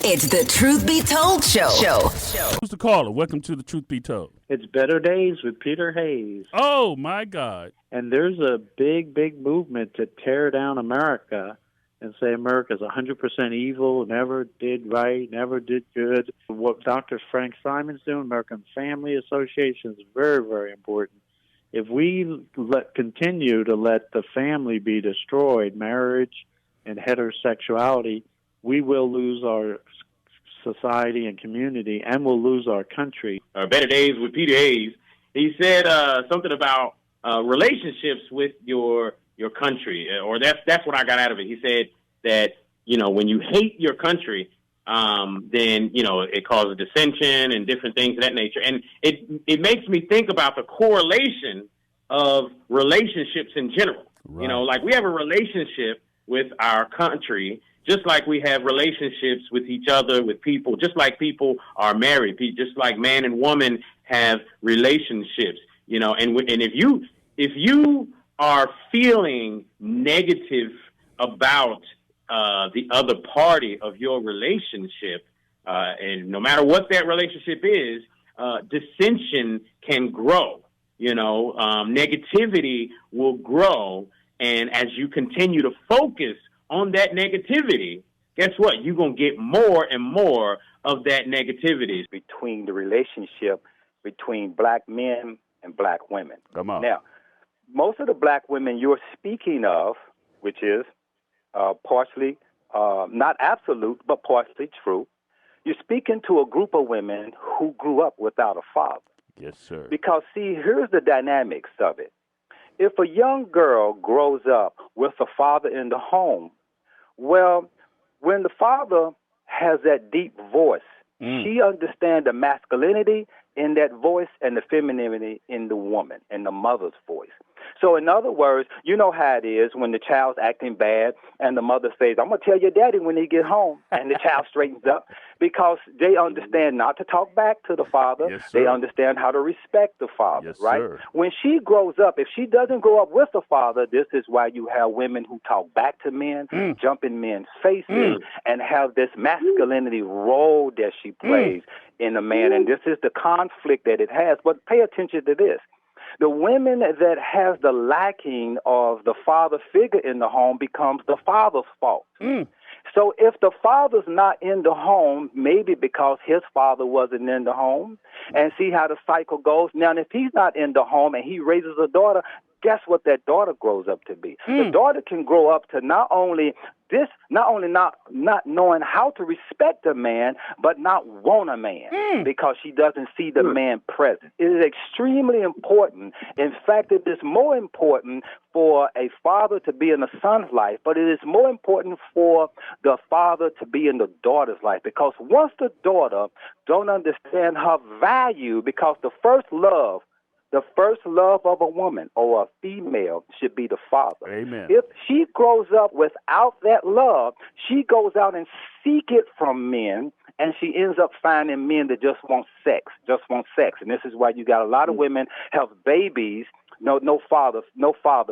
It's the Truth Be Told Show. Who's the caller? Welcome to the Truth Be Told. It's Better Days with Peter Hayes. Oh, my God. And there's a big, big movement to tear down America and say America's 100% evil, never did right, never did good. What Dr. Frank Simon's doing, American Family Association, is very, very important. If we continue to let the family be destroyed, marriage and heterosexuality, we will lose our society and community, and we'll lose our country. Better Days with Peter Hayes. He said something about relationships with your country, or that's what I got out of it. He said that, when you hate your country, then, it causes dissension and different things of that nature. And it makes me think about the correlation of relationships in general. Right. Like we have a relationship with our country, just like we have relationships with each other, with people, just like people are married, just like man and woman have relationships, and if you are feeling negative about the other party of your relationship, and no matter what that relationship is, dissension can grow. Negativity will grow, and as you continue to focus on that negativity, guess what? You're going to get more and more of that negativity. Between the relationship between black men and black women. Come on. Now, most of the black women you're speaking of, which is partially, not absolute, but partially true, you're speaking to a group of women who grew up without a father. Yes, sir. Because, see, here's the dynamics of it. If a young girl grows up with a father in the home, well, when the father has that deep voice, she understands the masculinity in that voice and the femininity in the woman, in the mother's voice. So in other words, you know how it is when the child's acting bad and the mother says, I'm going to tell your daddy when he get home. And the child straightens up because they understand not to talk back to the father. Yes, sir. They understand how to respect the father, yes, right? Sir. When she grows up, if she doesn't grow up with the father, this is why you have women who talk back to men, jump in men's faces, and have this masculinity role that she plays in a man. And this is the conflict that it has. But pay attention to this. The women that have the lacking of the father figure in the home becomes the father's fault. So if the father's not in the home, maybe because his father wasn't in the home, and see how the cycle goes. Now, if he's not in the home and he raises a daughter, guess what that daughter grows up to be? The daughter can grow up to not only not knowing how to respect a man, but not want a man because she doesn't see the man present. It is extremely important. In fact, it is more important for a father to be in a son's life, but it is more important for the father to be in the daughter's life, because once the daughter don't understand her value, because the first love of a woman or a female should be the father. Amen. If she grows up without that love, she goes out and seek it from men, and she ends up finding men that just want sex. And this is why you got a lot of women have babies, no father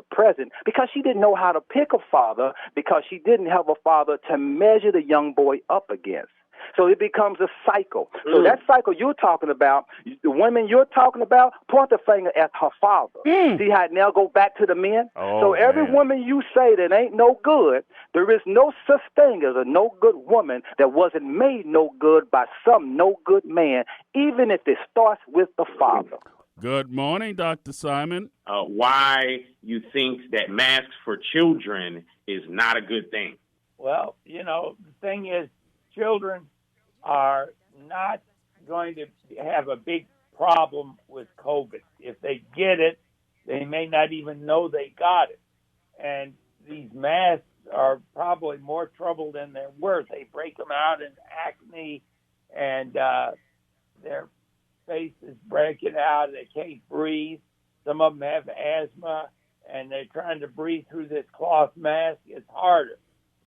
present, because she didn't know how to pick a father, because she didn't have a father to measure the young boy up against. So it becomes a cycle. So that cycle you're talking about, the women you're talking about, point the finger at her father. See how it now go back to the men? So every woman you say that ain't no good, there is no such thing as a no good woman that wasn't made no good by some no good man, even if it starts with the father. Good morning, Dr. Simon. Why you think that masks for children is not a good thing? Well, the thing is, children are not going to have a big problem with COVID. If they get it, they may not even know they got it. And these masks are probably more trouble than they're worth. They break them out in acne, and their face is breaking out. They can't breathe. Some of them have asthma, and they're trying to breathe through this cloth mask. It's harder.